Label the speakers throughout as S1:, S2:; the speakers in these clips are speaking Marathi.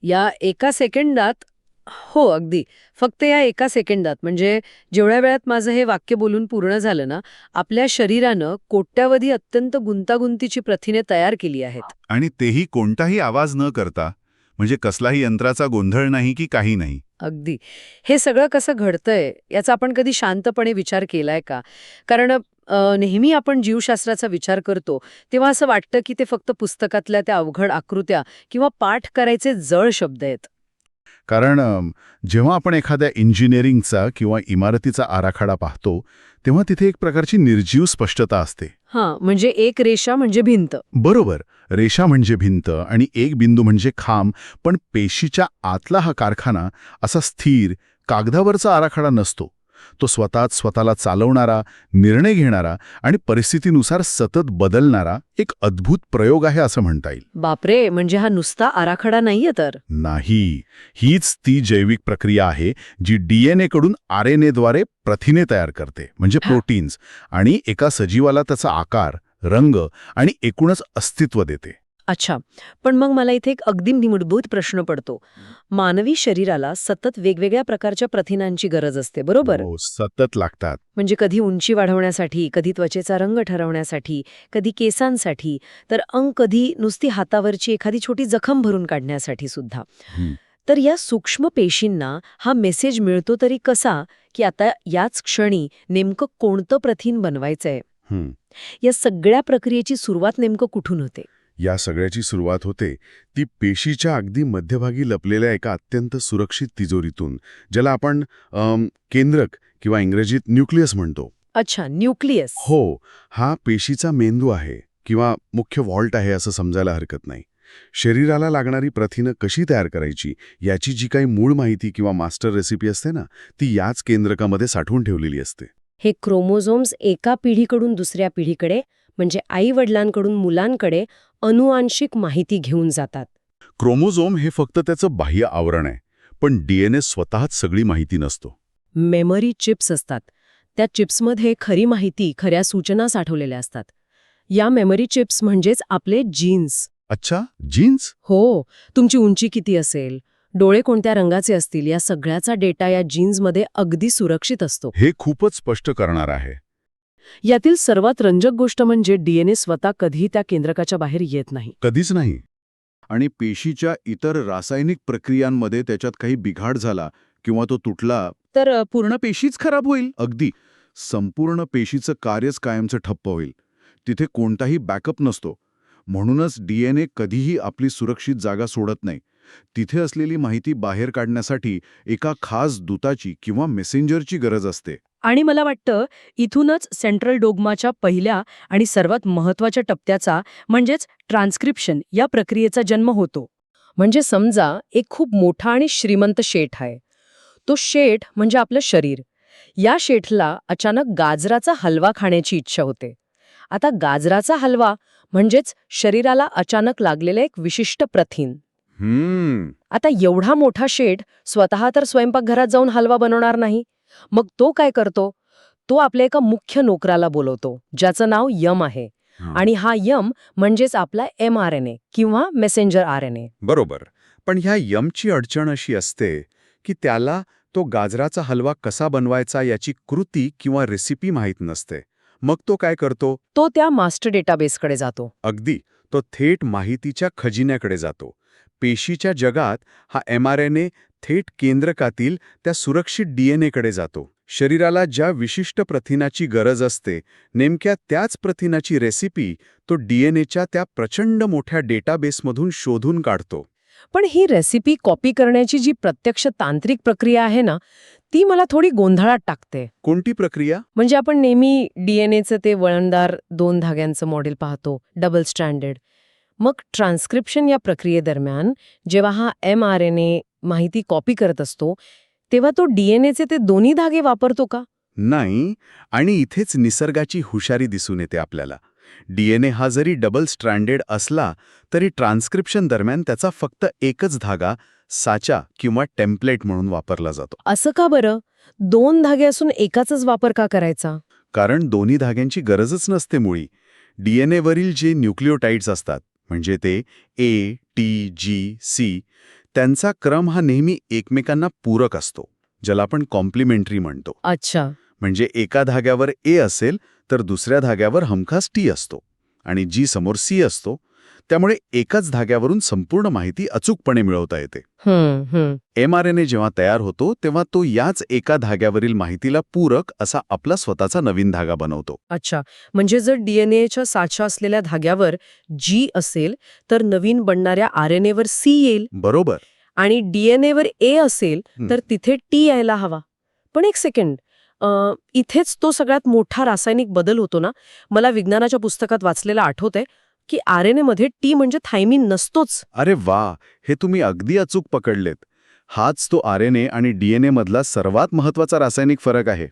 S1: या एका सेकंदात हो, अगदी. फक्त या एका सेकंदात म्हणजे जेवढ्या वेळात माझं हे वाक्य बोलून पूर्ण झालं ना, आपल्या शरीरानं कोट्यावधी अत्यंत गुंतागुंतीची प्रथिने तयार केली आहेत.
S2: आणि तेही कोणताही आवाज न करता, म्हणजे कसलाही यंत्राचा गोंधळ नाही की काही नाही.
S1: अगदी. हे सगळं कसं घडतंय याचा आपण कधी शांतपणे विचार केलाय का? कारण नेहमी आपण जीवशास्त्राचा विचार करतो, तेव्हा असं वाटतं की ते फक्त पुस्तकातल्या त्या अवघड आकृत्या किंवा पाठ करायचे जड शब्द आहेत.
S2: कारण जेव्हा आपण एखाद्या इंजिनिअरिंगचा किंवा इमारतीचा आराखडा पाहतो, तेव्हा तिथे एक प्रकारची निर्जीव स्पष्टता असते.
S1: हां, म्हणजे एक रेषा म्हणजे भिंत.
S2: बरोबर, रेषा म्हणजे भिंत आणि एक बिंदू म्हणजे खांब, पण पेशीच्या आतला हा कारखाना असा स्थिर, कागदावरचा आराखडा नसतो. तो स्वतःला चालवणारा, निर्णय घेणारा आणि परिस्थितीनुसार सतत बदलणारा एक अद्भुत प्रयोग आहे असं म्हणता येईल.
S1: बापरे! म्हणजे हा नुसता आराखडा नाहीये तर.
S2: नाही, हीच ती जैविक प्रक्रिया आहे जी DNA कडून RNAद्वारे प्रथिने तयार करते, म्हणजे प्रोटीन्स, आणि एका सजीवाला त्याचा आकार, रंग आणि एकूणच अस्तित्व देते.
S1: अच्छा. पण मग मला इथे एक अगदी मूलभूत प्रश्न पडतो. मानवी शरीराला सतत वेगवेगळ्या प्रकारच्या प्रथिनांची गरज असते, बरोबर?
S2: हो, सतत लागतात.
S1: म्हणजे कधी उंची वाढवण्यासाठी, कधी त्वचेचा रंग ठरवण्यासाठी, कधी केसांसाठी, तर कधी नुसती हातावरची एखादी छोटी जखम भरून काढण्यासाठी सुद्धा.
S2: हं.
S1: तर या सूक्ष्म पेशींना हा मेसेज मिळतो तरी कसा, की आता याच क्षणी नेमकं कोणतं प्रथिन बनवायचंय?
S2: हं.
S1: या सगळ्या प्रक्रियेची सुरुवात नेमकं कुठून होते?
S2: या सगळ्याची सुरुवात होते ती पेशीच्या अगदी मध्यभागी लपलेल्या एका अत्यंत सुरक्षित तिजोरीतून, ज्याला आपण केंद्रक किंवा इंग्रजीत न्यूक्लियस म्हणतो.
S1: अच्छा, न्यूक्लियस.
S2: हो, हा पेशीचा मेंदू आहे किंवा मुख्य व्हॉल्ट आहे असं समजायला हरकत नाही. शरीराला लागणारी प्रथिनं कशी तयार करायची याची जी काही मूळ माहिती किंवा मास्टर रेसिपी असते ना, ती याच केंद्रकामध्ये साठवून ठेवलेली असते.
S1: हे क्रोमोझोम्स एका पिढीकडून दुसऱ्या पिढीकडे, म्हणजे आई-वडिलांकडून मुलांकडे अनुवांशिक माहिती घेऊन जातात.
S2: क्रोमोझोम हे फक्त त्याचं बाह्य आवरण आहे, पण DNA स्वतःच सगळी माहिती नसतो.
S1: मेमरी चिप्स असतात. त्या चिप्समध्ये खरी माहिती, खऱ्या सूचना साठवलेल्या असतात. या मेमरी चिप्स म्हणजेच आपले जीन्स.
S2: अच्छा, जीन्स?
S1: हो, तुमची उंची किती असेल, डोळे कोणत्या रंगाचे असतील, या सगळ्याचा डेटा या जीन्समध्ये अगदी सुरक्षित असतो.
S2: हे खूपच स्पष्ट करणार आहे.
S1: यातील सर्वात रंजक गोष्ट म्हणजे DNA स्वतः कधीही त्या केंद्रकाच्या बाहेर येत नाही.
S2: कधीच नाही. आणि पेशीच्या इतर रासायनिक प्रक्रियांमध्ये त्याच्यात काही बिघाड झाला किंवा तो तुटला तर पूर्ण पेशीच खराब होईल. अगदी संपूर्ण पेशीचं कार्यच कायमचं ठप्प होईल. तिथे कोणताही बॅकअप नसतो. म्हणूनच DNA कधीही आपली सुरक्षित जागा सोडत नाही. तिथे असलेली माहिती बाहेर काढण्यासाठी एका खास दूताची किंवा मेसेंजरची गरज असते.
S1: आणि मला वाटतं इथूनच सेंट्रल डोग्माच्या पहिल्या आणि सर्वात महत्त्वाच्या टप्प्याचा म्हणजेच ट्रान्स्क्रिप्शन या प्रक्रियेचा जन्म होतो. म्हणजे समजा एक खूप मोठा आणि श्रीमंत शेठ आहे. तो शेठ म्हणजे आपलं शरीर. या शेठला अचानक गाजराचा हलवा खाण्याची इच्छा होते. आता गाजराचा हलवा म्हणजेच शरीराला अचानक लागलेलं एक विशिष्ट प्रथिन. आता एवढा मोठा शेठ स्वतः तर स्वयंपाकघरात जाऊन हलवा बनवणार नाही. मग तो काय करतो? तो आपल्या एका मुख्य नोकराला बोलवतो, ज्याचं नाव यम आहे. आणि हा यम म्हणजेच आपला mRNA किंवा मेसेंजर RNA.
S3: बरोबर. पण ह्या यमची अडचण अशी असते की त्याला तो गाजराचा हलवा कसा बनवायचा याची कृती किंवा रेसिपी माहीत नसते. मग तो काय करतो?
S1: तो त्या मास्टर डेटाबेसकडे जातो.
S3: अगदी, तो थेट माहितीच्या खजिन्याकडे जातो. पेशीच्या जगात हा mRNA थेट केंद्रकातील त्या सुरक्षित DNAकडे जातो. शरीराला ज्या विशिष्ट प्रथिनाची गरज असते, नेमक्या त्याच प्रथिनाची रेसिपी तो DNAच्या त्या प्रचंड मोठ्या डेटाबेसमधून शोधून काढतो.
S1: पण ही रेसिपी कॉपी करण्याची जी प्रत्यक्ष तांत्रिक प्रक्रिया आहे ना, ती मला थोडी गोंधळात टाकते.
S3: कोणती प्रक्रिया?
S1: म्हणजे आपण नेहमी DNAचं ते वळणदार 2 धाग्यांचं मॉडेल पाहतो, डबल स्ट्रँडेड. मग ट्रान्स्क्रिप्शन या प्रक्रियेदरम्यान जेव्हा हा mRNA माहिती कॉपी करत असतो, तेव्हा तो DNAचे ते दोन्ही धागे वापरतो का?
S3: नाही, आणि इथेच निसर्गाची हुशारी दिसून येते आपल्याला. DNA हा जरी डबल स्ट्रँडेड असला तरी ट्रान्स्क्रिप्शन दरम्यान त्याचा फक्त एकच धागा साचा किंवा टेम्पलेट म्हणून वापरला जातो.
S1: असं का बरं? 2 धागे असून एकाचाच वापर का करायचा?
S3: कारण दोन्ही धाग्यांची गरजच नसते मुळी. DNAवरील जे न्यूक्लिओटाइड्स असतात, म्हणजे ते A, T, G, C, त्यांचा क्रम हा नेहमी एकमेकांना पूरक असतो, ज्याला आपण कॉम्प्लिमेंटरी म्हणतो.
S1: अच्छा.
S3: म्हणजे एका धाग्यावर ए असेल तर दुसऱ्या धाग्यावर हमखास टी असतो आणि जी समोर सी असतो. त्यामुळे एकाच धाग्यावरून संपूर्ण माहिती अचूकपणे मिळवता येते. mRNA जेव्हा तयार होतो तेव्हा तो याच एका धाग्यावरील माहितीला पूरक असा आपला स्वतःचा नवीन धागा बनवतो.
S1: अच्छा. म्हणजे जर डीएनएच्या साच्या असलेल्या धाग्यावर जी असेल तर नवीन बनणाऱ्या आरएनएवर सी येईल
S3: बरोबर.
S1: आणि डीएनएवर ए असेल तर तिथे टी यायला हवा. पण एक सेकंड, इथेच तो सगळ्यात मोठा रासायनिक बदल होतो ना. मला विज्ञानाच्या पुस्तकात वाचलेलं आठवतंय की आरएनए मध्ये टी म्हणजे थायमिन नसतोच.
S3: अरे वा, हे तुम्ही अगदी अचूक पकडलेत. हाच तो आरएनए आणि डीएनए मधला सर्वात महत्वाचा रासायनिक फरक आहे.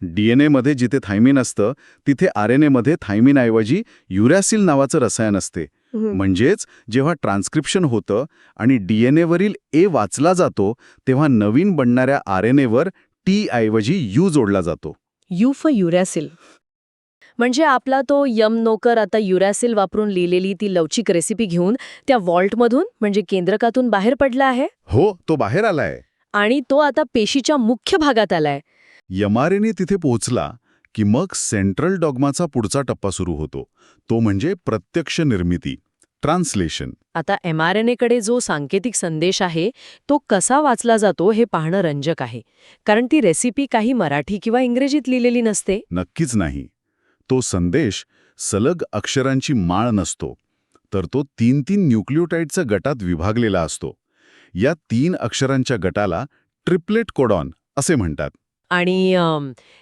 S3: डीएनए मध्ये जिथे थायमिन असतं तिथे आरएनए मध्ये थायमिनऐवजी युरॅसिल नावाचं रसायन असते. म्हणजेच जेव्हा ट्रान्स्क्रिप्शन होतं आणि डीएनएवरील ए वाचला जातो तेव्हा नवीन बनणाऱ्या आरएनएवर टी ऐवजी यू जोडला जातो.
S1: U for uracil. म्हणजे आपला तो यम नोकर आता युरॅसिल वापरून लिहिलेली ती लवचिक रेसिपी घेऊन त्या वॉल्टमधून म्हणजे केंद्रकातून बाहेर पडला आहे.
S3: हो, तो बाहेर आलाय.
S1: आणि तो आता पेशीच्या मुख्य भागात आलाय.
S3: mRNA तिथे पोहोचला की मग सेंट्रल डॉग्माचा पुढचा टप्पा सुरू होतो. तो म्हणजे प्रत्यक्ष निर्मिती, ट्रान्सलेशन.
S1: आता mRNA कडे जो सांकेतिक संदेश आहे तो कसा वाचला जातो हे पाहणं रंजक आहे. कारण ती रेसिपी काही मराठी किंवा इंग्रजीत लिहिलेली नसते.
S3: नक्कीच नाही. तो संदेश सलग अक्षरांची माळ नसतो, तर तो 3-3 न्यूक्लिओटाइडच्या गटात विभागलेला असतो. या 3 अक्षरांच्या गटाला ट्रिप्लेट कोडॉन असे म्हणतात.
S1: आणि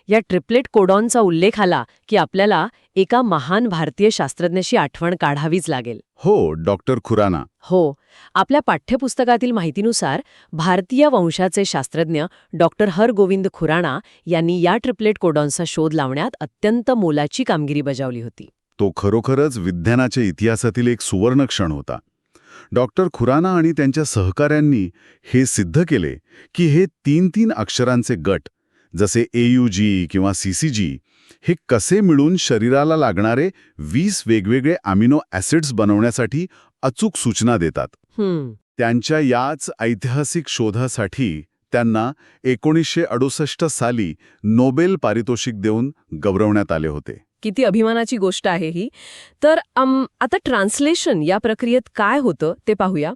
S1: या ट्रिप्लेट कोडॉनचा उल्लेख आला की आपल्याला एका महान भारतीय शास्त्रज्ञाशी आठवण काढावीच लागेल.
S3: हो, डॉक्टर खुराना.
S1: हो. आपल्या पाठ्यपुस्तकातील माहितीनुसार भारतीय वंशाचे शास्त्रज्ञ डॉक्टर हरगोविंद खुराना यांनी या ट्रिप्लेट कोडॉनचा शोध लावण्यात अत्यंत मोलाची कामगिरी बजावली होती.
S3: तो खरोखरच विज्ञानाच्या इतिहासातील एक सुवर्ण क्षण होता. डॉक्टर खुराना आणि त्यांच्या सहकाऱ्यांनी हे सिद्ध केले की हे 3-3 अक्षरांचे गट जसे AUG किंवा CCG हे कसे मिळून शरीराला लागणारे 20 वेगवेगळे अमिनो ॲसिड्स बनवण्यासाठी अचूक सूचना देतात. त्यांच्या याच ऐतिहासिक शोधासाठी त्यांना 1968 साली नोबेल पारितोषिक देऊन गौरवण्यात आले होते.
S1: किती अभिमानाची गोष्ट आहे ही. तर आता ट्रान्सलेशन या प्रक्रियेत काय होतं ते पाहूया.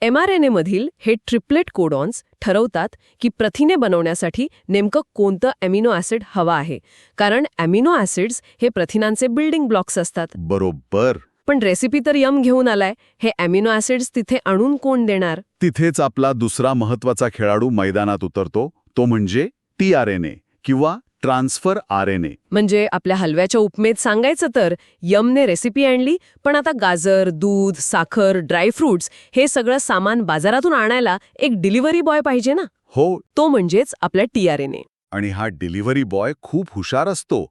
S1: mRNA मधील हे ट्रिप्लेट कोडॉन्स ठरवतात की प्रथिने बनवण्यासाठी नेमकं कोणतं अमिनो ॲसिड हवा आहे. कारण अमिनो ॲसिड्स हे प्रथिनांचे बिल्डिंग ब्लॉक्स असतात.
S3: बरोबर.
S1: पण रेसिपी तर यम घेऊन आलाय. हे अमिनो ॲसिड्स तिथे आणून कोण देणार?
S3: तिथेच आपला दुसरा महत्वाचा खेळाडू मैदानात उतरतो. तो म्हणजे tRNA किंवा ट्रान्सफर RNA.
S1: म्हणजे आपल्या हलव्याच्या उपमेत सांगायचं तर यमने रेसिपी आणली, पण आता गाजर, दूध, साखर, ड्रायफ्रुट्स हे सगळं सामान बाजारातून आणायला एक डिलिव्हरी बॉय पाहिजे ना.
S3: हो.
S1: तो म्हणजेच आपल्या tRNA.
S3: आणि हा डिलिव्हरी बॉय खूप हुशार असतो.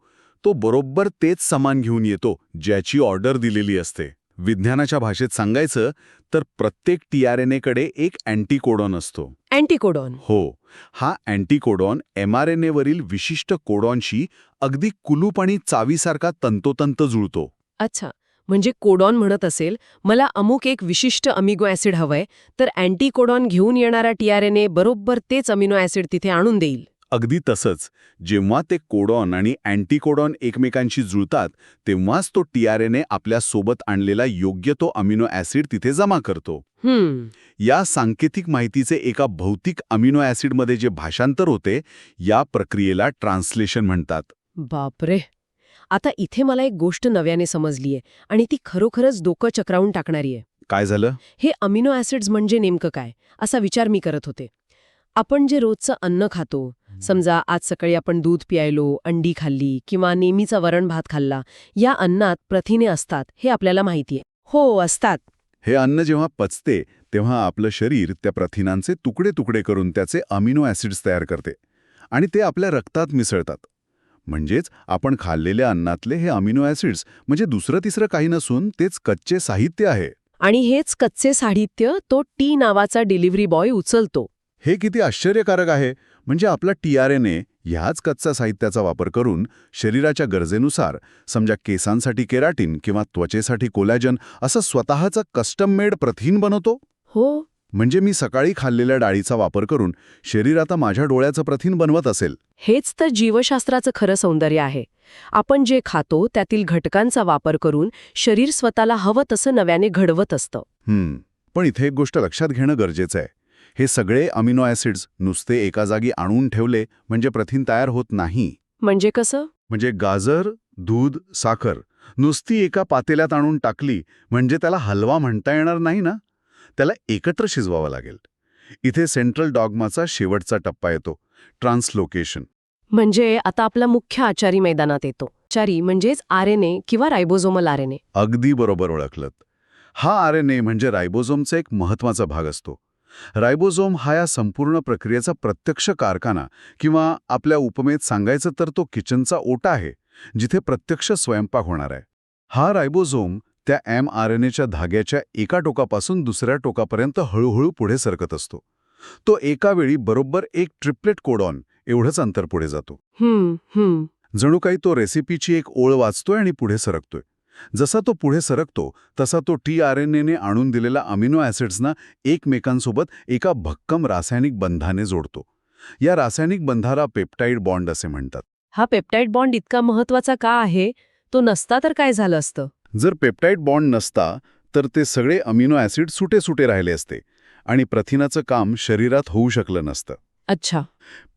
S3: तो बरोबर तेच सामान घेऊन येतो ज्याची ऑर्डर दिलेली असते. विज्ञानाच्या भाषेत सांगायचं तर प्रत्येक tRNA कडे एक अँटीकोडॉन असतो.
S1: अँटीकोडॉन.
S3: हो. हा अँटीकोडॉन mRNA वरील विशिष्ट कोडॉनशी अगदी कुलूप आणि चावीसारखा तंतोतंत जुळतो.
S1: अच्छा. म्हणजे कोडॉन म्हणत असेल मला अमुक एक विशिष्ट अमिनो ॲसिड हवंय, तर अँटीकोडॉन घेऊन येणारा tRNA बरोबर तेच अमिनो ॲसिड तिथे आणून देईल.
S3: अगदी तसंच. जेव्हा ते कोडॉन आणि अँटीकोडॉन एकमेकांशी जुळतात तेव्हाच तो tRNA आपल्या सोबत आणलेला योग्य तो अमिनो ॲसिड तिथे जमा करतो. या सांकेतिक माहितीचे एका भौतिक अमिनो ॲसिडमध्ये जे भाषांतर होते या प्रक्रियेला ट्रान्सलेशन म्हणतात.
S1: बापरे. आता इथे मला एक गोष्ट नव्याने समजलीये आणि ती खरोखरच डोकं चक्रावून टाकणारी आहे.
S3: काय झालं?
S1: हे अमिनो ॲसिड्स म्हणजे नेमकं काय असा विचार मी करत होते. आपण जे रोजचं अन्न खातो, समजा आज सकाळी आपण दूध प्यायलो, अंडी खाल्ली किंवा नेहमीचा वरण भात खाल्ला, या अन्नात प्रथिने असतात हे आपल्याला माहितीये. हो, असतात.
S3: हे अन्न जेव्हा पचते तेव्हा आपलं शरीर त्या प्रथिनांचे तुकडे तुकडे करून त्याचे अमिनो ॲसिड्स तयार करते आणि ते आपल्या रक्तात मिसळतात. म्हणजेच आपण खाल्लेल्या अन्नातले हे अमिनो ॲसिड्स म्हणजे दुसरं तिसरं काही नसून तेच कच्चे साहित्य आहे.
S1: आणि हेच कच्चे साहित्य तो टी नावाचा डिलिव्हरी बॉय उचलतो.
S3: हे किती आश्चर्यकारक आहे. म्हणजे आपला tRNA ह्याच कच्च्या साहित्याचा वापर करून शरीराच्या गरजेनुसार समजा केसांसाठी केराटिन किंवा त्वचेसाठी कोलॅजन असं स्वतःचं कस्टम मेड प्रथिन बनवतो.
S1: हो.
S2: म्हणजे मी सकाळी खाल्लेल्या डाळीचा वापर करून शरीर आता माझ्या डोळ्याचं प्रथिन बनवत असेल.
S1: हेच तर जीवशास्त्राचं खरं सौंदर्य आहे. आपण जे खातो त्यातील घटकांचा वापर करून शरीर स्वतःला हवं तसं नव्याने घडवत असतं.
S2: पण इथे एक गोष्ट लक्षात घेणं गरजेचं आहे. हे सगळे अमिनो ॲसिड्स नुसते एका जागी आणून ठेवले म्हणजे प्रथिन तयार होत नाही.
S1: म्हणजे कसं?
S2: म्हणजे गाजर, दूध, साखर नुसती एका पातेल्यात आणून टाकली म्हणजे त्याला हलवा म्हणता येणार नाही ना. त्याला एकत्र शिजवावं लागेल. इथे सेंट्रल डॉग्माचा शेवटचा टप्पा येतो, ट्रान्सलोकेशन.
S1: म्हणजे आता आपला मुख्य आचारी मैदानात येतो. आचारी म्हणजेच RNA किंवा रायबोझोमल RNA.
S2: अगदी बरोबर ओळखलत. हा RNA म्हणजे रायबोझोमचा एक महत्वाचा भाग असतो. रायबोझोम हा या संपूर्ण प्रक्रियेचा प्रत्यक्ष कारखाना किंवा आपल्या उपमेत सांगायचं तर तो किचनचा ओटा आहे, जिथे प्रत्यक्ष स्वयंपाक होणार आहे. हा रायबोझोम त्या mRNAच्या धाग्याच्या एका टोकापासून दुसऱ्या टोकापर्यंत हळूहळू पुढे सरकत असतो. तो एका वेळी बरोबर एक ट्रिपलेट कोडॉन एवढंच अंतर पुढे जातो. जणू काही तो रेसिपीची एक ओळ वाचतोय आणि पुढे सरकतोय. जसा तो पुढे सरकतो तसा तो tRNAने आणून दिलेला अमिनो ॲसिड्सना एकमेकांसोबत एका भक्कम रासायनिक बंधाने जोडतो. या रासायनिक बंधाला पेप्टाइड बॉन्ड असे म्हणतात.
S1: हा पेप्टाइड बॉन्ड इतका महत्वाचा का आहे? तो नसता तर काय झालं असतं?
S2: जर पेप्टाइड बॉन्ड नसता तर ते सगळे अमिनो ॲसिड सुटे सुटे राहिले असते आणि प्रथिनाचं काम शरीरात होऊ शकलं नसतं.
S1: अच्छा.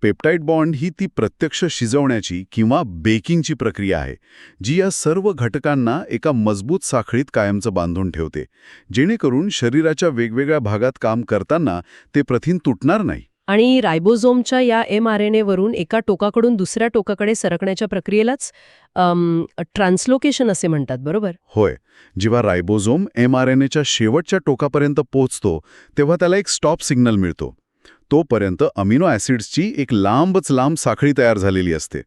S2: पेप्टाइड बॉन्ड ही ती प्रत्यक्ष शिजवण्याची किंवा बेकिंगची प्रक्रिया आहे, जी या सर्व घटकांना एका मजबूत साखळीत कायमचं बांधून ठेवते, जेणेकरून शरीराच्या वेगवेगळ्या भागात काम करताना ते प्रथिन तुटणार नाही.
S1: आणि रायबोझोमच्या या mRNA वरून एका टोकाकडून दुसऱ्या टोकाकडे सरकण्याच्या प्रक्रियेलाच ट्रान्सलोकेशन असे म्हणतात, बरोबर?
S2: होय. जेव्हा रायबोझोम mRNAच्या शेवटच्या टोकापर्यंत पोहोचतो तेव्हा त्याला एक स्टॉप सिग्नल मिळतो. तोपर्यंत अमिनो ॲसिड्सची एक लांबच लांब साखळी तयार झालेली असते.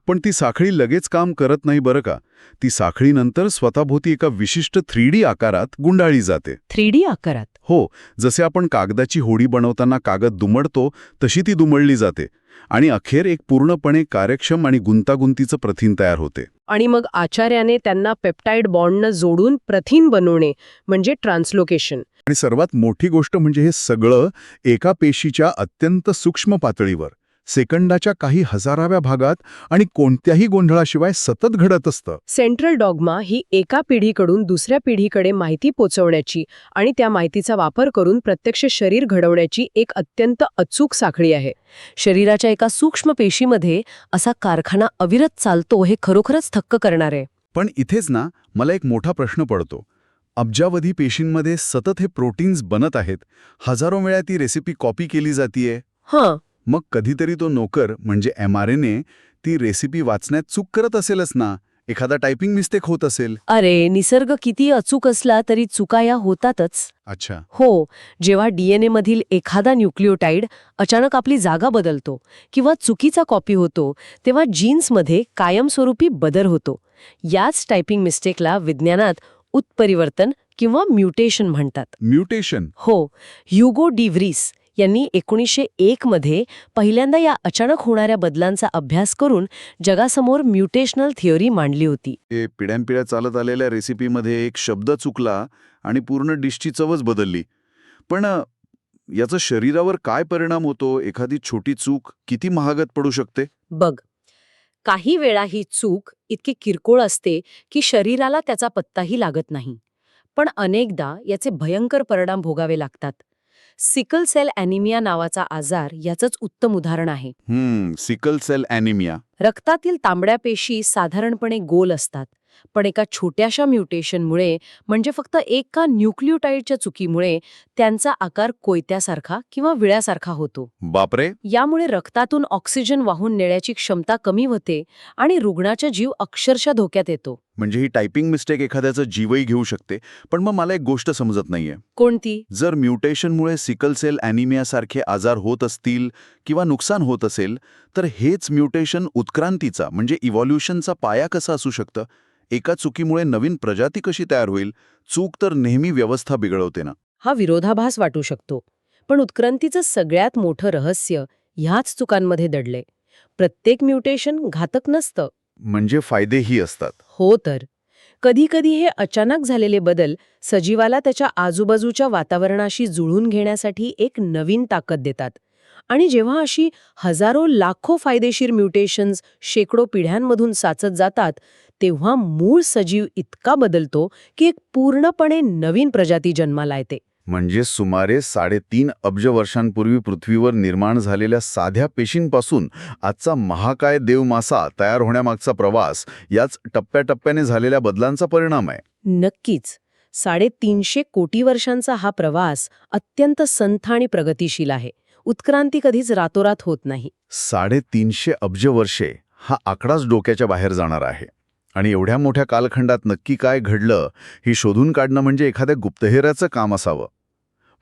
S2: पण ती साखळी लगेच काम करत नाही बरं का. ती साखळी नंतर स्वतःभोवती एका विशिष्ट 3D आकारात गुंडाळली जाते.
S1: 3D आकारात?
S2: हो, जसे आपण कागदाची होडी बनवताना कागद दुमडतो तशी ती दुमडली जाते आणि अखेर एक पूर्णपणे कार्यक्षम आणि गुंतागुंतीचं प्रथिन तयार होते.
S1: आणि मग आचार्याने त्यांना पेप्टाइड बॉन्डनं जोडून प्रथिन बनवणे म्हणजे ट्रान्सलोकेशन.
S2: आणि सर्वात मोठी गोष्ट म्हणजे हे सगळं एका पेशीच्या अत्यंत सूक्ष्म पातळीवर, सेकंदाच्या काही हजाराव्या भागात आणि कोणत्याही गोंधळाशिवाय सतत घडत असतं.
S1: सेंट्रल डॉग्मा ही एका पिढीकडून दुसऱ्या पिढीकडे माहिती पोचवण्याची आणि त्या माहितीचा वापर करून प्रत्यक्ष शरीर घडवण्याची एक अत्यंत अचूक साखळी आहे. शरीराच्या एका सूक्ष्म पेशीमध्ये असा कारखाना अविरत चालतो हे खरोखरच थक्क करणार आहे.
S2: पण इथेच ना मला एक मोठा प्रश्न पडतो. अब्जावधी पेशींमध्ये सतत हे प्रोटीन्स बनत आहेत. हजारो वेळा ती रेसिपी कॉपी केली जातीये. मग कधीतरी तो नोकर म्हणजे mRNA ती रेसिपी वाचण्यात चूक करत असेलच ना. एखादा टायपिंग मिस्टेक होत असेल.
S1: अरे, निसर्ग किती अचूक असला तरी चुका या होतातच.
S2: अच्छा.
S1: हो, जेव्हा DNA मधील एखादा न्यूक्लिओटाइड अचानक आपली जागा बदलतो किंवा चुकीचा कॉपी होतो तेव्हा जीन्समध्ये कायमस्वरूपी बदल होतो. याच टायपिंग मिस्टेकला विज्ञानात उत्परिवर्तन किंवा म्युटेशन म्हणतात.
S2: म्युटेशन?
S1: हो. ह्युगो डी व्रीस यांनी 1901 मध्ये पहिल्यांदा या अचानक होणाऱ्या बदलांचा अभ्यास करून जगासमोर म्युटेशनल थिअरी मांडली होती.
S2: पिढ्यानपिढ्या चालत आलेल्या रेसिपीमध्ये एक शब्द चुकला आणि पूर्ण डिशची चवच बदलली. पण याचा शरीरावर काय परिणाम होतो? एखादी छोटी चूक किती महागात पडू शकते?
S1: बघ, काही वेळा ही चूक इतकी किरकोळ असते की शरीराला त्याचा पत्ताही लागत नाही. पण अनेकदा याचे भयंकर परिणाम भोगावे लागतात. सिकल सेल ॲनिमिया नावाचा आजार याचंच उत्तम उदाहरण आहे.
S2: Sickle cell anaemia.
S1: रक्तातील तांबड्या पेशी साधारणपणे गोल असतात, पण एका छोट्याशा म्युटेशनमुळे म्हणजे फक्त एका न्यूक्लिओटाइडच्या चुकीमुळे त्यांचा आकार कोयत्यासारखा किंवा विळ्यासारखा होतो.
S2: बापरे.
S1: यामुळे रक्तातून ऑक्सिजन वाहून नेण्याची क्षमता कमी होते आणि रुग्णाचा जीव अक्षरशः धोक्यात येतो.
S2: म्हणजे ही टायपिंग मिस्टेक एखाद्याचा जीवही घेऊ शकते. पण मग मला एक गोष्ट समजत नाहीये.
S1: कोणती?
S2: जर म्युटेशनमुळे सिकल सेल ॲनिमियासारखे आजार होत असतील किंवा नुकसान होत असेल तर हेच म्युटेशन उत्क्रांतीचा म्हणजे इव्हॉल्युशनचा पाया कसा असू शकतं? एका चुकीमुळे नवीन प्रजाती कशी तयार होईल? चूक तर नेहमी व्यवस्था बिघडवते ना.
S1: हा विरोधाभास वाटू शकतो, पण उत्क्रांतीचं सगळ्यात मोठं रहस्य ह्याच चुकांमध्ये दडले. प्रत्येक म्युटेशन घातक नसतं.
S2: म्हणजे फायदेही असतात.
S1: हो तर. कधीकधी हे अचानक झालेले बदल सजीवाला त्याच्या आजूबाजूच्या वातावरणाशी जुळून घेण्यासाठी एक नवीन ताकद देतात. आणि जेव्हा अशी हजारो लाखो फायदेशीर म्युटेशन्स शेकडो पिढ्यांमधून साचत जातात, तेव्हा मूळ सजीव इतका बदलतो की एक पूर्णपणे नवीन प्रजाती जन्माला येते.
S2: म्हणजे सुमारे 3.5 अब्ज वर्षांपूर्वी पृथ्वीवर निर्माण झालेल्या साध्या पेशींपासून आजचा महाकाय देवमासा तयार होण्यामागचा प्रवास याच टप्प्याटप्प्याने झालेल्या बदलांचा परिणाम आहे.
S1: नक्कीच. 350 कोटी वर्षांचा हा प्रवास अत्यंत संथ आणि प्रगतिशील आहे. उत्क्रांती कधीच रातोरात होत नाही.
S2: 350 अब्ज वर्षे हा आकडाच डोक्याच्या बाहेर जाणार आहे. आणि एवढ्या मोठ्या कालखंडात नक्की काय घडलं हे शोधून काढणं म्हणजे एखाद्या गुप्तहेराचं काम असावं.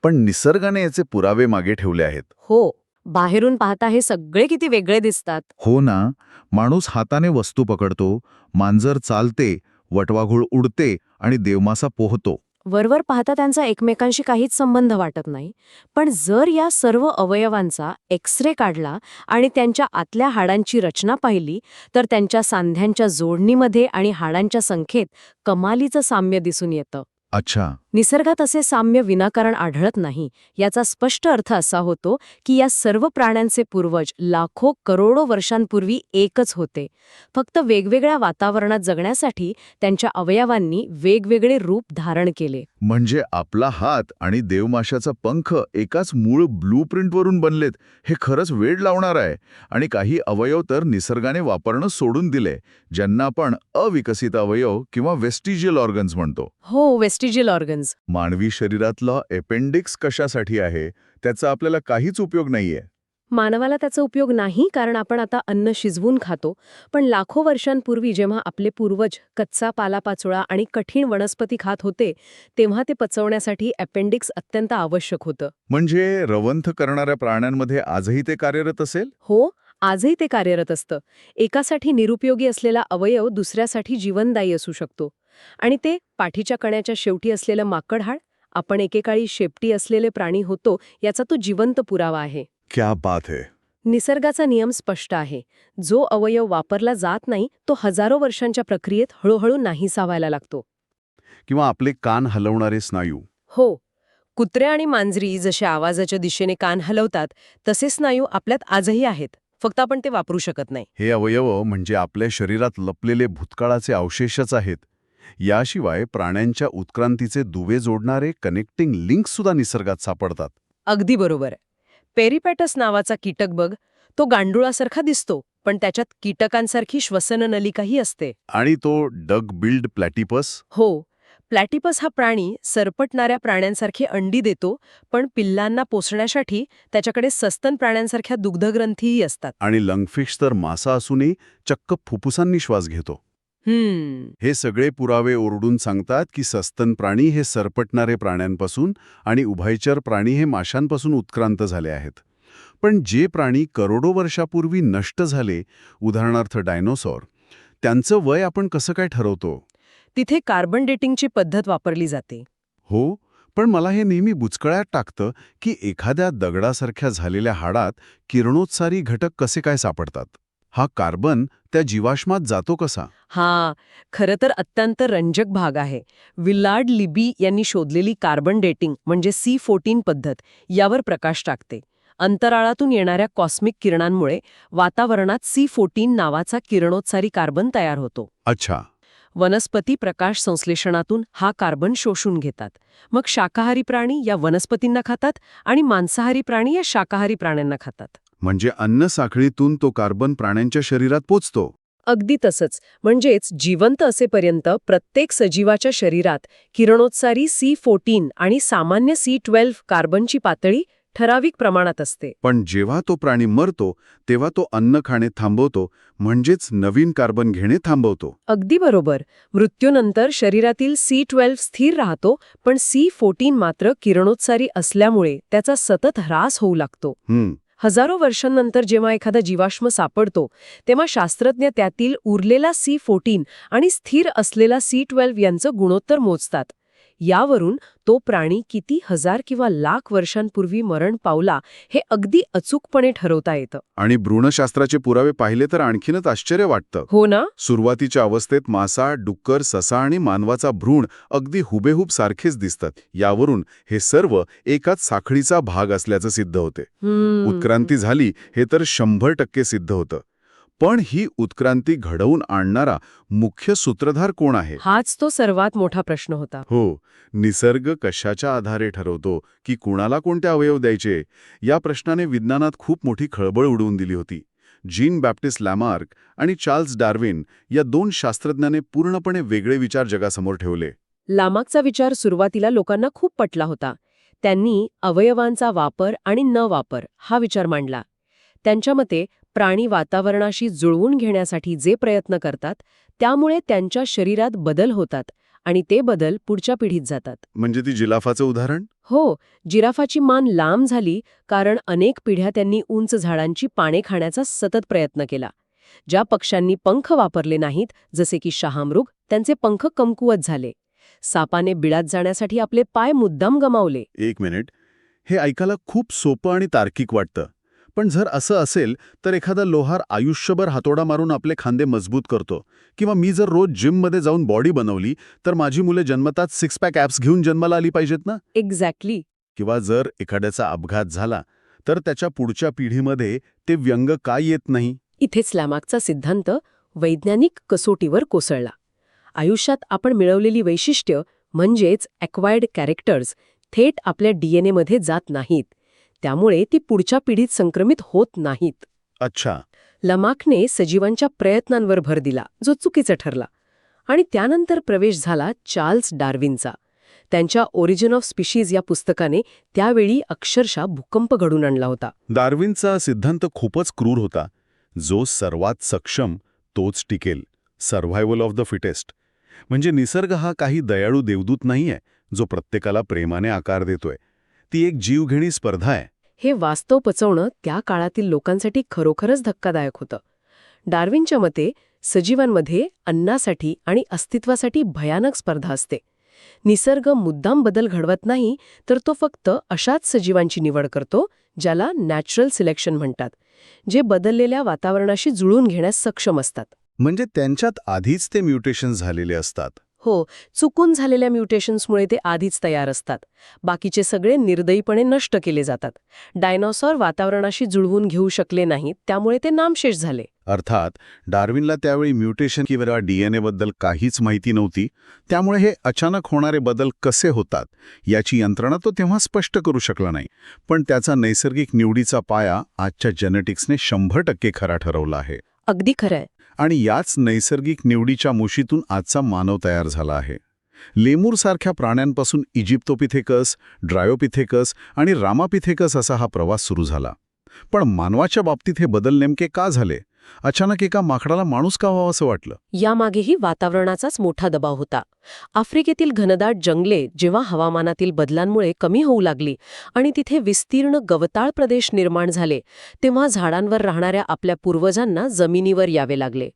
S2: पण निसर्गाने याचे पुरावे मागे ठेवले आहेत.
S1: हो, बाहेरून पाहता हे सगळे किती वेगळे दिसतात.
S2: हो ना, माणूस हाताने वस्तू पकडतो, मांजर चालते, वटवाघूळ उडते आणि देवमासा पोहतो.
S1: वरवर पाहता त्यांचा एकमेकांशी काहीच संबंध वाटत नाही. पण जर या सर्व अवयवांचा एक्स-रे काढला आणि त्यांच्या आतल्या हाडांची रचना पाहिली, तर त्यांच्या सांध्यांच्या जोडणीमध्ये आणि हाडांच्या संख्येत कमालीचं साम्य दिसून येतं.
S2: अच्छा.
S1: निसर्गात असे साम्य विनाकारण आढळत नाही. याचा स्पष्ट अर्थ असा होतो की या सर्व प्राण्यांचे पूर्वज लाखो करोडो वर्षांपूर्वी एकच होते. फक्त वेगवेगळ्या वातावरणात जगण्यासाठी त्यांच्या अवयवांनी वेगवेगळे रूप धारण केले.
S2: म्हणजे आपला हात आणि देवमाशाचा पंख एकाच मूळ ब्लूप्रिंटवरून बनलेत हे खरंच वेड लावणार आहे. आणि काही अवयव तर निसर्गाने वापरणं सोडून दिले, ज्यांना आपण अविकसित अवयव किंवा वेस्टिजियल ऑर्गन्स म्हणतो.
S1: हो, वेस्टिजियल ऑर्गन्स.
S2: मानवी शरीरातलं अपेंडिक्स कशासाठी आहे त्याचा आपल्याला काहीच उपयोग नाहीये.
S1: मानवाला त्याचा उपयोग नाही, कारण आपण आता अन्न शिजवून खातो. पण लाखो वर्षांपूर्वी जेव्हा आपले पूर्वज कच्चा पालापाचोळा आणि कठीण वनस्पती खात होते, तेव्हा ते पचवण्यासाठी अपेंडिक्स अत्यंत आवश्यक होतं.
S2: म्हणजे रवंथ करणाऱ्या प्राण्यांमध्ये आजही ते कार्यरत असेल?
S1: हो, आजही ते कार्यरत असतं. एकासाठी निरुपयोगी असलेला अवयव दुसऱ्यासाठी जीवनदायी असू शकतो. आणि ते पाठीच्या कण्याच्या शेवटी असलेलं माकडहाड, आपण एकेकाळी शेपटी असलेले प्राणी होतो, याचा तो जिवंत पुरावा आहे.
S2: क्या बात है.
S1: निसर्गाचा नियम स्पष्ट आहे. जो अवयव वापरला जात नाही, तो हजारो वर्षांच्या प्रक्रियेत हळूहळू नाहीसा व्हायला लागतो.
S2: किंवा आपले कान हलवणारे स्नायू.
S1: हो, कुत्रे आणि मांजरी जसे आवाजाच्या दिशेने कान हलवतात, तसे स्नायू आपल्यात आजही आहेत. फक्त आपण ते वापरू शकत नाही.
S2: हे अवयव म्हणजे आपल्या शरीरात लपलेले भूतकाळाचे अवशेषच आहेत. याशिवाय प्राण्यांच्या उत्क्रांतीचे दुवे जोडणारे कनेक्टिंग लिंक्स सुद्धा निसर्गात सापडतात.
S1: अगदी बरोबर. पेरिपॅटस नावाचा कीटक बघ, तो गांडुळासारखा दिसतो, पण त्याच्यात कीटकांसारखी श्वसननलिकाही असते.
S2: आणि तो डग बिल्ड प्लॅटिपस.
S1: हो, प्लॅटिपस हा प्राणी सरपटणाऱ्या प्राण्यांसारखी अंडी देतो, पण पिल्लांना पोसण्यासाठी त्याच्याकडे सस्तन प्राण्यांसारख्या दुग्धग्रंथीही असतात.
S2: आणि लंगफिश तर मासा असूनही चक्क फुफ्फुसांनी श्वास घेतो. हे सगळे पुरावे ओरडून सांगतात की सस्तन प्राणी हे सरपटणारे प्राण्यांपासून आणि उभयचर प्राणी हे माशांपासून उत्क्रांत झाले आहेत. पण जे प्राणी करोडो वर्षापूर्वी नष्ट झाले, उदाहरणार्थ डायनोसॉर, त्यांचं वय आपण कसं काय ठरवतो?
S1: तिथे कार्बन डेटिंगची पद्धत वापरली जाते.
S2: हो, पण मला हे नेहमी बुचकळ्यात टाकतं की एखाद्या दगडासारख्या झालेल्या हाडात किरणोत्सारी घटक कसे काय सापडतात. हा कार्बन त्या जीवाश्मात जातो कसा?
S1: हा, खरं तर अत्यंत रंजक भाग आहे. विलार्ड लिबी यांनी शोधलेली कार्बन डेटिंग म्हणजे C14 पद्धत यावर प्रकाश टाकते. अंतराळातून येणाऱ्या कॉस्मिक किरणांमुळे वातावरणात C14 नावाचा किरणोत्सारी कार्बन तयार होतो.
S2: अच्छा.
S1: वनस्पती प्रकाश संश्लेषणातून हा कार्बन शोषून घेतात. मग शाकाहारी प्राणी या वनस्पतींना खातात आणि मांसाहारी प्राणी या शाकाहारी प्राण्यांना खातात.
S2: म्हणजे अन्न साखळीतून तो कार्बन प्राण्यांच्या शरीरात पोचतो.
S1: अगदी तसंच. म्हणजेच जिवंत असेपर्यंत प्रत्येक सजीवाच्या शरीरात किरणोत्सारी C14 आणि सामान्य C12 कार्बनची पातळी ठराविक प्रमाणात असते.
S2: पण जेव्हा तो प्राणी मरतो तेव्हा तो अन्न खाणे थांबवतो, म्हणजेच नवीन कार्बन घेणे थांबवतो.
S1: अगदी बरोबर. मृत्यूनंतर शरीरातील C12 स्थिर राहतो, पण C14 मात्र किरणोत्सारी असल्यामुळे त्याचा सतत ह्रास होऊ लागतो. हजारो वर्षांनंतर जेव्हा एखादा जीवाश्म सापडतो, तेव्हा शास्त्रज्ञ त्यातील उरलेला C14 आणि स्थिर असलेला C12 यांचं गुणोत्तर मोजतात. यावरून तो प्राणी किती हजार किंवा लाख वर्षांपूर्वी मरण पावला हे अगदी अचूकपणे ठरवता येतं.
S2: आणि भ्रूणशास्त्राचे पुरावे पाहिले तर आणखीनच आश्चर्य वाटतं.
S1: हो ना?
S2: सुरुवातीच्या अवस्थेत मासा, डुक्कर, ससा आणि मानवाचा भ्रूण अगदी हुबेहूब सारखेच दिसतात. यावरून हे सर्व एकाच साखळीचा भाग असल्याचं सिद्ध होते. उत्क्रांती झाली हे तर 100% सिद्ध होतं. पण ही उत्क्रांती घडवून आणणारा मुख्य सूत्रधार कोण आहे?
S1: हाच तो सर्वात मोठा प्रश्न होता.
S2: हो, निसर्ग कशाच्या आधारे ठरवतो की कुणाला कोणते अवयव द्यायचे? या प्रश्नाने विज्ञानात खूप मोठी खळबळ उडवून दिली होती. जीन बॅप्टिस्ट लॅमार्क आणि चार्ल्स डार्विन या 2 शास्त्रज्ञांनी पूर्णपणे वेगळे विचार जगासमोर ठेवले.
S1: लामार्कचा विचार सुरुवातीला लोकांना खूप पटला होता. त्यांनी अवयवांचा वापर आणि न वापर हा विचार मांडला. त्यांच्या मते प्राणी वातावरणाशी जुळवून घेण्यासाठी जे प्रयत्न करतात त्यामुळे त्यांच्या शरीरात बदल होतात आणि ते बदल पुढच्या पिढीत जातात.
S2: म्हणजे ती जिराफाचं उदाहरण?
S1: हो, जिराफाची मान लांब झाली कारण अनेक पिढ्या त्यांनी उंच झाडांची पाने खाण्याचा सतत प्रयत्न केला. ज्या पक्ष्यांनी पंख वापरले नाहीत, जसे की शहामृग, त्यांचे पंख कमकुवत झाले. सापाने बिळात जाण्यासाठी आपले पाय मुद्दाम गमावले.
S2: एक मिनिट, हे ऐकायला खूप सोपं आणि तार्किक वाटतं. पण जर असं असेल तर एखादा लोहार आयुष्यभर हातोडा मारून आपले खांदे मजबूत करतो, किंवा मी जर रोज जिममध्ये जाऊन बॉडी बनवली तर माझी मुले जन्मतात 6 पॅक ॲप्स घेऊन जन्माला आली पाहिजेत ना?
S1: एक्झॅक्टली.
S2: किंवा जर एखाद्याचा अपघात झाला तर त्याच्या पुढच्या पिढीमध्ये ते व्यंग का येत नाही?
S1: इथेच लॅमार्कचा सिद्धांत वैज्ञानिक कसोटीवर कोसळला. आयुष्यात आपण मिळवलेली वैशिष्ट्य म्हणजेच ॲक्वायर्ड कॅरेक्टर्स थेट आपल्या डीएनएमध्ये जात नाहीत. त्यामुळे ती पुढच्या पिढीत संक्रमित होत नाहीत.
S2: अच्छा.
S1: लमार्कने सजीवांच्या प्रयत्नांवर भर दिला, जो चुकीचा ठरला. आणि त्यानंतर प्रवेश झाला चार्ल्स डार्विनचा. त्यांच्या ओरिजिन ऑफ स्पीशीज या पुस्तकाने त्यावेळी अक्षरशः भूकंप घडून आणला होता.
S2: डार्विनचा सिद्धांत खूपच क्रूर होता. जो सर्वात सक्षम तोच टिकेल. Survival of the fittest. म्हणजे निसर्ग हा काही दयाळू देवदूत नाहीये जो प्रत्येकाला प्रेमाने आकार देतोय. ती एक जीवघेणी स्पर्धा आहे.
S1: हे वास्तव पचवणं त्या काळातील लोकांसाठी खरोखरच धक्कादायक होतं. डार्विनच्या मते सजीवांमध्ये अन्नासाठी आणि अस्तित्वासाठी भयानक स्पर्धा असते. निसर्ग मुद्दाम बदल घडवत नाही, तर तो फक्त अशाच सजीवांची निवड करतो ज्याला नॅचरल सिलेक्शन म्हणतात, जे बदललेल्या वातावरणाशी जुळून घेण्यास सक्षम असतात.
S2: म्हणजे त्यांच्यात आधीच ते म्युटेशन झालेले असतात.
S1: हो, चुकून झालेल्या म्युटेशन्समुळे ते आधीच तयार असतात. बाकीचे सगळे निर्दयीपणे नष्ट केले जातात. डायनॉसॉर वातावरणाशी जुळवून घेऊ शकले नाहीत, त्यामुळे ते नामशेष झाले.
S2: अर्थात डार्विनला त्यावेळी म्युटेशन किंवा डीएनएबद्दल काहीच माहिती नव्हती. त्यामुळे हे अचानक होणारे बदल कसे होतात याची यंत्रणा तो तेव्हा स्पष्ट करू शकला नाही. पण त्याचा नैसर्गिक निवडीचा पाया आजच्या जेनेटिक्सने 100% खरा ठरवला आहे.
S1: अगदी खरंय.
S2: आणि याच नैसर्गिक निवडीच्या मुशीतून आजचा मानव तयार झाला आहे. लेमूरसारख्या प्राण्यांपासून इजिप्तोपिथेकस, ड्रायोपिथेकस आणि रामापिथेकस असा हा प्रवास सुरू झाला. पण मानवाच्या बाबतीत हे बदल नेमके का झाले? अचानक एका माकडाला माणूस का व्हावं असं वाटलं?
S1: यामागेही वातावरणाचाच मोठा दबाव होता. आफ्रिकेतील घनदाट जंगले जेव्हा हवामानातील बदलांमुळे कमी होऊ लागली आणि तिथे विस्तीर्ण गवताळ प्रदेश निर्माण झाले, तेव्हा झाडांवर राहणाऱ्या आपल्या पूर्वजांना जमिनीवर यावे लागले.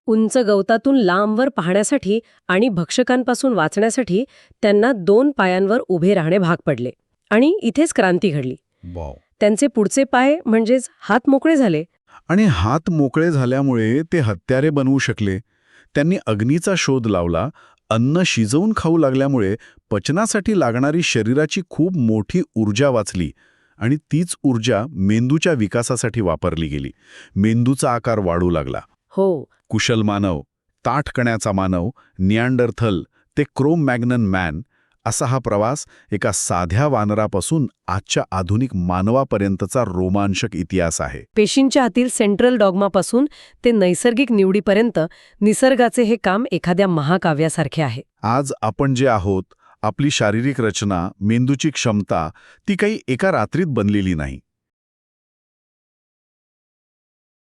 S1: उंच गवतातून लांबवर पाहण्यासाठी आणि भक्षकांपासून वाचण्यासाठी त्यांना 2 पायांवर उभे राहणे भाग पडले. आणि इथेच क्रांती घडली. त्यांचे पुढचे पाय म्हणजेच हात मोकळे झाले.
S2: आणि हात मोकळे झाल्यामुळे ते हत्यारे बनवू शकले. त्यांनी अग्नीचा शोध लावला. अन्न शिजवून खाऊ लागल्यामुळे पचनासाठी लागणारी शरीराची खूप मोठी ऊर्जा वाचली आणि तीच ऊर्जा मेंदूच्या विकासासाठी वापरली गेली. मेंदूचा आकार वाढू लागला.
S1: हो.
S2: कुशल मानव, ताठकण्याचा मानव, निअँडरथल ते क्रोम मॅग्नन मॅन असा हा प्रवास एका साध्या वानरापासून आजच्या आधुनिक मानवापर्यंतचा रोमांचक इतिहास आहे.
S1: पेशींच्या आतील सेंट्रल डॉग्मापासून ते नैसर्गिक निवडीपर्यंत निसर्गाचे हे काम एखाद्या महाकाव्यासारखे आहे.
S2: आज आपण जे आहोत, आपली शारीरिक रचना, मेंदूची क्षमता, ती काही एका रात्रीत बनलेली नाही.